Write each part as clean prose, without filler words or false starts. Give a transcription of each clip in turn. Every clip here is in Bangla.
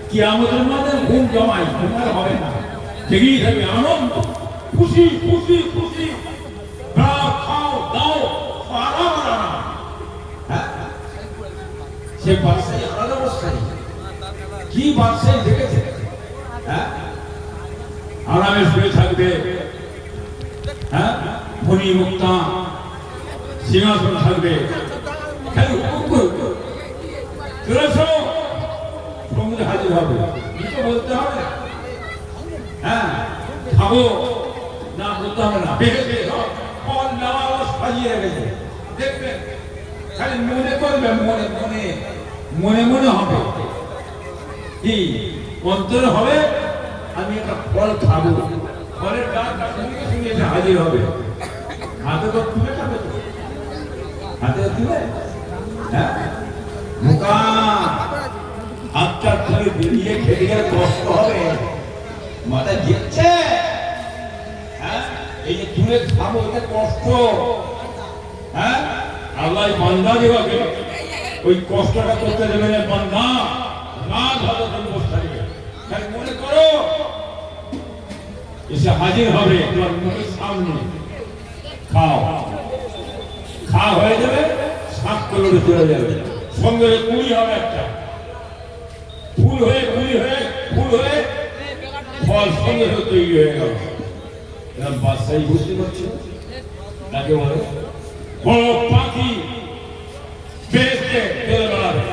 কিয়ামতের মাঝে ঘুম জমাই, ঘুমার হবে না, জেগেই থাকবে আনন্দ, খুশি খুশি খুশি, খাও খাও দাও, আরাম আরাম। হ্যাঁ, সে বাদশাহী আলাদা অবস্থায়, কি বাদশাহী দেখেছে? হ্যাঁ, আরামে শুয়ে থাকবে। হ্যাঁ, ধনী মুক্তা সিংহাসন থাকবে, খালি হুকুম করবে, চলে এসো, সঙ্গে হাজির হবে, কিছু বলতে হবে। হ্যাঁ, খাবো না বলতে হবে না, বেঁচে ফল নেওয়া সাজিয়ে রেখেছে, দেখবেন খালি মনে করবে, মনে মনে মনে মনে হবে, কি অন্তরে হবে আমি একটা ফল খাবো, ফলের গাছ সঙ্গে সঙ্গে এসে হাজির হবে। হাতে তো তুলে খাবে, তো হাতে তুলে। হ্যাঁ, মুখা হাতটা তুলে বেরিয়ে খেতে গেলে কষ্ট হবে, মাথায় দিচ্ছে। হ্যাঁ, এই যে তুলে খাবো এটা কষ্ট। হ্যাঁ, আল্লাহ বান্দা দিবাকে ওই কষ্টটা করতে দেবে না, বান্দা না ভালো তুমি বসে থাকবে, খালি মনে করো এসে হাজির হবে তোমার মুখের সামনে, খাও, খাওয়া হয়ে যাবে, সাত করে চলে যাবে, সঙ্গে কুড়ি হবে একটা, ফুল হয়ে কুড়ি হয়ে ফুল হয়ে ফল সঙ্গে তৈরি হয়ে গেল। বাদশাহী বুঝতে পারছো তাকে বলে বড় পাখি বেহেশতে চলে বেড়াবে,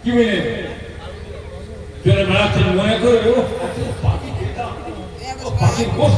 কি বলে চলে বেড়াচ্ছেন, মনে করে পাখি পাখি